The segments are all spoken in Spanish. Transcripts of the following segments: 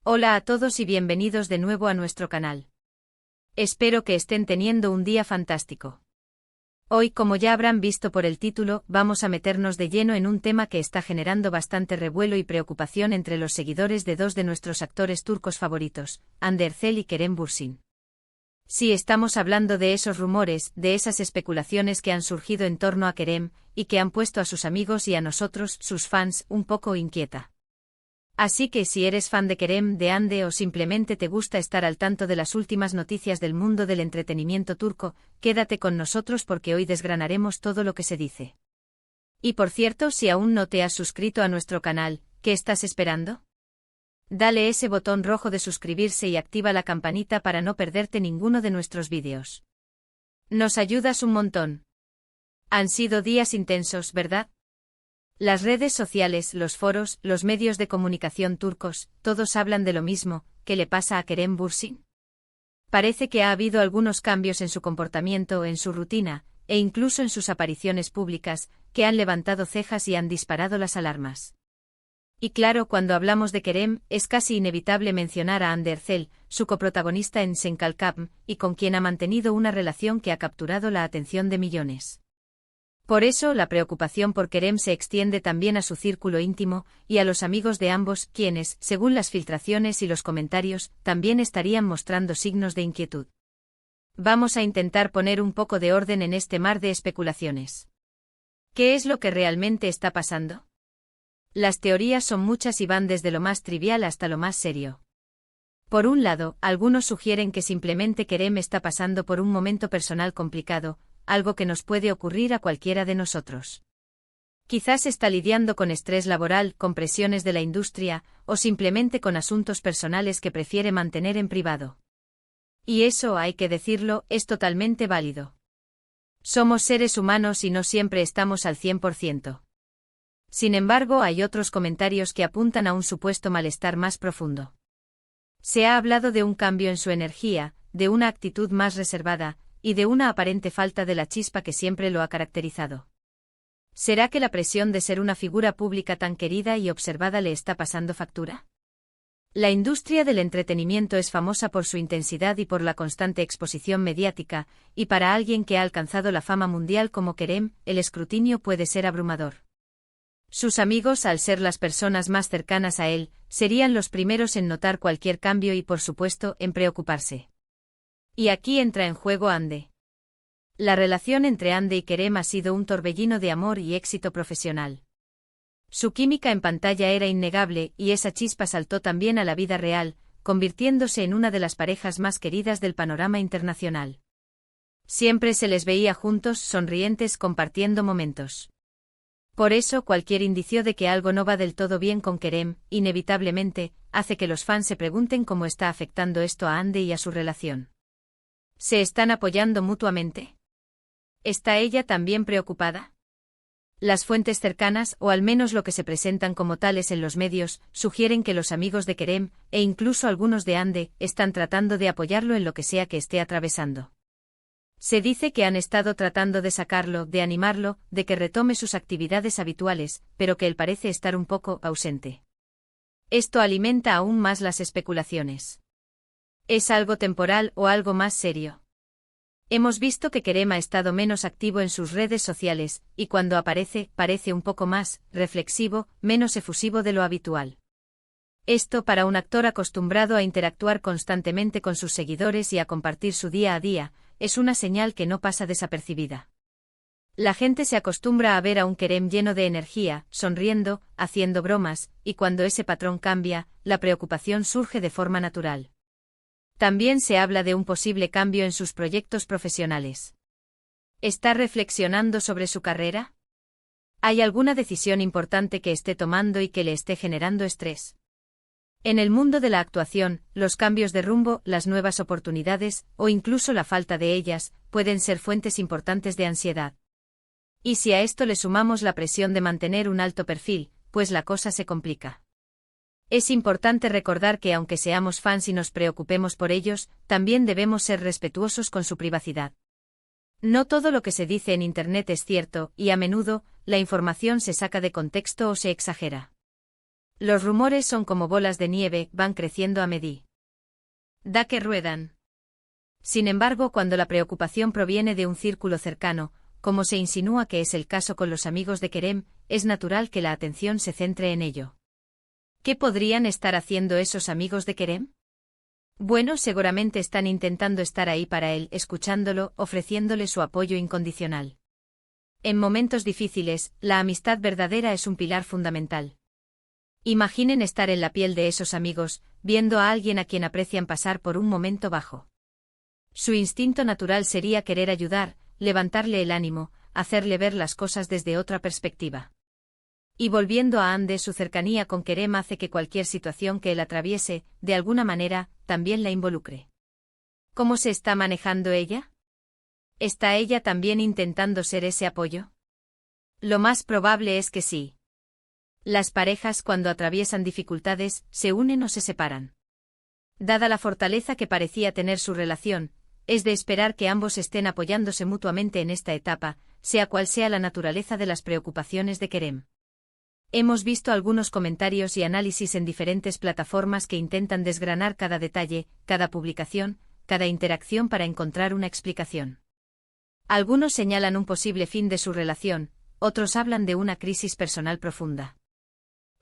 Hola a todos y bienvenidos de nuevo a nuestro canal. Espero que estén teniendo un día fantástico. Hoy, como ya habrán visto por el título, vamos a meternos de lleno en un tema que está generando bastante revuelo y preocupación entre los seguidores de dos de nuestros actores turcos favoritos, Hande Erçel y Kerem Bürsin. Sí, estamos hablando de esos rumores, de esas especulaciones que han surgido en torno a Kerem, y que han puesto a sus amigos y a nosotros, sus fans, un poco inquieta. Así que si eres fan de Kerem, de Hande o simplemente te gusta estar al tanto de las últimas noticias del mundo del entretenimiento turco, quédate con nosotros porque hoy desgranaremos todo lo que se dice. Y por cierto, si aún no te has suscrito a nuestro canal, ¿qué estás esperando? Dale ese botón rojo de suscribirse y activa la campanita para no perderte ninguno de nuestros vídeos. Nos ayudas un montón. Han sido días intensos, ¿verdad? Las redes sociales, los foros, los medios de comunicación turcos, todos hablan de lo mismo. ¿Qué le pasa a Kerem Bürsin? Parece que ha habido algunos cambios en su comportamiento, en su rutina, e incluso en sus apariciones públicas, que han levantado cejas y han disparado las alarmas. Y claro, cuando hablamos de Kerem, es casi inevitable mencionar a Hande Erçel, su coprotagonista en Sen Kalkapm, y con quien ha mantenido una relación que ha capturado la atención de millones. Por eso, la preocupación por Kerem se extiende también a su círculo íntimo, y a los amigos de ambos, quienes, según las filtraciones y los comentarios, también estarían mostrando signos de inquietud. Vamos a intentar poner un poco de orden en este mar de especulaciones. ¿Qué es lo que realmente está pasando? Las teorías son muchas y van desde lo más trivial hasta lo más serio. Por un lado, algunos sugieren que simplemente Kerem está pasando por un momento personal complicado, algo que nos puede ocurrir a cualquiera de nosotros. Quizás está lidiando con estrés laboral, con presiones de la industria, o simplemente con asuntos personales que prefiere mantener en privado. Y eso, hay que decirlo, es totalmente válido. Somos seres humanos y no siempre estamos al 100%. Sin embargo, hay otros comentarios que apuntan a un supuesto malestar más profundo. Se ha hablado de un cambio en su energía, de una actitud más reservada, y de una aparente falta de la chispa que siempre lo ha caracterizado. ¿Será que la presión de ser una figura pública tan querida y observada le está pasando factura? La industria del entretenimiento es famosa por su intensidad y por la constante exposición mediática, y para alguien que ha alcanzado la fama mundial como Kerem, el escrutinio puede ser abrumador. Sus amigos, al ser las personas más cercanas a él, serían los primeros en notar cualquier cambio y, por supuesto, en preocuparse. Y aquí entra en juego Hande. La relación entre Hande y Kerem ha sido un torbellino de amor y éxito profesional. Su química en pantalla era innegable y esa chispa saltó también a la vida real, convirtiéndose en una de las parejas más queridas del panorama internacional. Siempre se les veía juntos, sonrientes, compartiendo momentos. Por eso, cualquier indicio de que algo no va del todo bien con Kerem, inevitablemente, hace que los fans se pregunten cómo está afectando esto a Hande y a su relación. ¿Se están apoyando mutuamente? ¿Está ella también preocupada? Las fuentes cercanas, o al menos lo que se presentan como tales en los medios, sugieren que los amigos de Kerem, e incluso algunos de Hande, están tratando de apoyarlo en lo que sea que esté atravesando. Se dice que han estado tratando de sacarlo, de animarlo, de que retome sus actividades habituales, pero que él parece estar un poco ausente. Esto alimenta aún más las especulaciones. ¿Es algo temporal o algo más serio? Hemos visto que Kerem ha estado menos activo en sus redes sociales, y cuando aparece, parece un poco más reflexivo, menos efusivo de lo habitual. Esto, para un actor acostumbrado a interactuar constantemente con sus seguidores y a compartir su día a día, es una señal que no pasa desapercibida. La gente se acostumbra a ver a un Kerem lleno de energía, sonriendo, haciendo bromas, y cuando ese patrón cambia, la preocupación surge de forma natural. También se habla de un posible cambio en sus proyectos profesionales. ¿Está reflexionando sobre su carrera? ¿Hay alguna decisión importante que esté tomando y que le esté generando estrés? En el mundo de la actuación, los cambios de rumbo, las nuevas oportunidades, o incluso la falta de ellas, pueden ser fuentes importantes de ansiedad. Y si a esto le sumamos la presión de mantener un alto perfil, pues la cosa se complica. Es importante recordar que aunque seamos fans y nos preocupemos por ellos, también debemos ser respetuosos con su privacidad. No todo lo que se dice en Internet es cierto, y a menudo, la información se saca de contexto o se exagera. Los rumores son como bolas de nieve, van creciendo a medida que ruedan. Sin embargo, cuando la preocupación proviene de un círculo cercano, como se insinúa que es el caso con los amigos de Kerem, es natural que la atención se centre en ello. ¿Qué podrían estar haciendo esos amigos de Kerem? Bueno, seguramente están intentando estar ahí para él, escuchándolo, ofreciéndole su apoyo incondicional. En momentos difíciles, la amistad verdadera es un pilar fundamental. Imaginen estar en la piel de esos amigos, viendo a alguien a quien aprecian pasar por un momento bajo. Su instinto natural sería querer ayudar, levantarle el ánimo, hacerle ver las cosas desde otra perspectiva. Y volviendo a Ande, su cercanía con Kerem hace que cualquier situación que él atraviese, de alguna manera, también la involucre. ¿Cómo se está manejando ella? ¿Está ella también intentando ser ese apoyo? Lo más probable es que sí. Las parejas, cuando atraviesan dificultades, se unen o se separan. Dada la fortaleza que parecía tener su relación, es de esperar que ambos estén apoyándose mutuamente en esta etapa, sea cual sea la naturaleza de las preocupaciones de Kerem. Hemos visto algunos comentarios y análisis en diferentes plataformas que intentan desgranar cada detalle, cada publicación, cada interacción para encontrar una explicación. Algunos señalan un posible fin de su relación, otros hablan de una crisis personal profunda.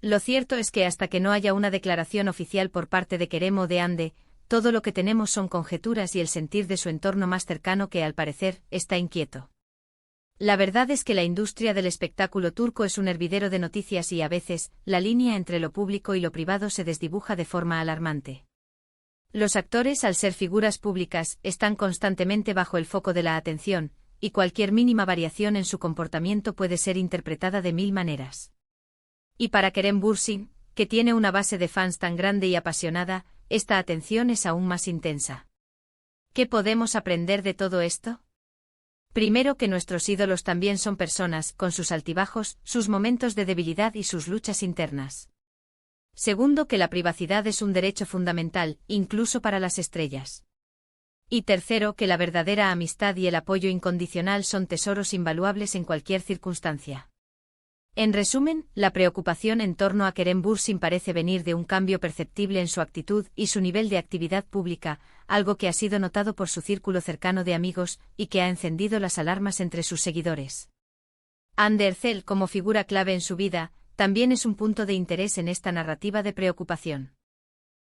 Lo cierto es que hasta que no haya una declaración oficial por parte de Kerem o de Ande, todo lo que tenemos son conjeturas y el sentir de su entorno más cercano que, al parecer, está inquieto. La verdad es que la industria del espectáculo turco es un hervidero de noticias y a veces, la línea entre lo público y lo privado se desdibuja de forma alarmante. Los actores, al ser figuras públicas, están constantemente bajo el foco de la atención, y cualquier mínima variación en su comportamiento puede ser interpretada de mil maneras. Y para Kerem Bürsin, que tiene una base de fans tan grande y apasionada, esta atención es aún más intensa. ¿Qué podemos aprender de todo esto? Primero, que nuestros ídolos también son personas, con sus altibajos, sus momentos de debilidad y sus luchas internas. Segundo, que la privacidad es un derecho fundamental, incluso para las estrellas. Y tercero, que la verdadera amistad y el apoyo incondicional son tesoros invaluables en cualquier circunstancia. En resumen, la preocupación en torno a Kerem Bürsin parece venir de un cambio perceptible en su actitud y su nivel de actividad pública, algo que ha sido notado por su círculo cercano de amigos y que ha encendido las alarmas entre sus seguidores. Hande Erçel, como figura clave en su vida, también es un punto de interés en esta narrativa de preocupación.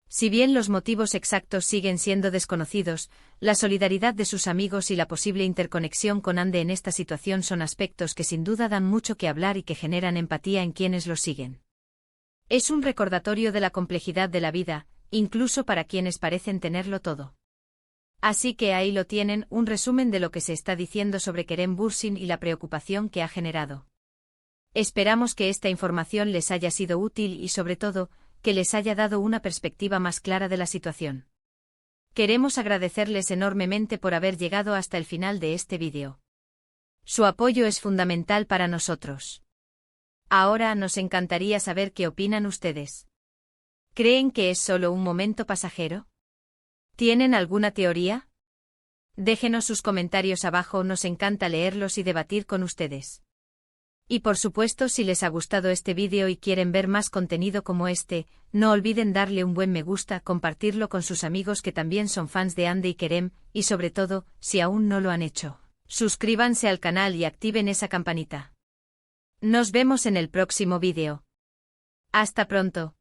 Si bien los motivos exactos siguen siendo desconocidos, la solidaridad de sus amigos y la posible interconexión con Ande en esta situación son aspectos que sin duda dan mucho que hablar y que generan empatía en quienes los siguen. Es un recordatorio de la complejidad de la vida, incluso para quienes parecen tenerlo todo. Así que ahí lo tienen, un resumen de lo que se está diciendo sobre Kerem Bürsin y la preocupación que ha generado. Esperamos que esta información les haya sido útil y, sobre todo, que les haya dado una perspectiva más clara de la situación. Queremos agradecerles enormemente por haber llegado hasta el final de este vídeo. Su apoyo es fundamental para nosotros. Ahora nos encantaría saber qué opinan ustedes. ¿Creen que es solo un momento pasajero? ¿Tienen alguna teoría? Déjenos sus comentarios abajo, nos encanta leerlos y debatir con ustedes. Y por supuesto, si les ha gustado este vídeo y quieren ver más contenido como este, no olviden darle un buen me gusta, compartirlo con sus amigos que también son fans de Ande y Kerem, y sobre todo, si aún no lo han hecho, suscríbanse al canal y activen esa campanita. Nos vemos en el próximo vídeo. Hasta pronto.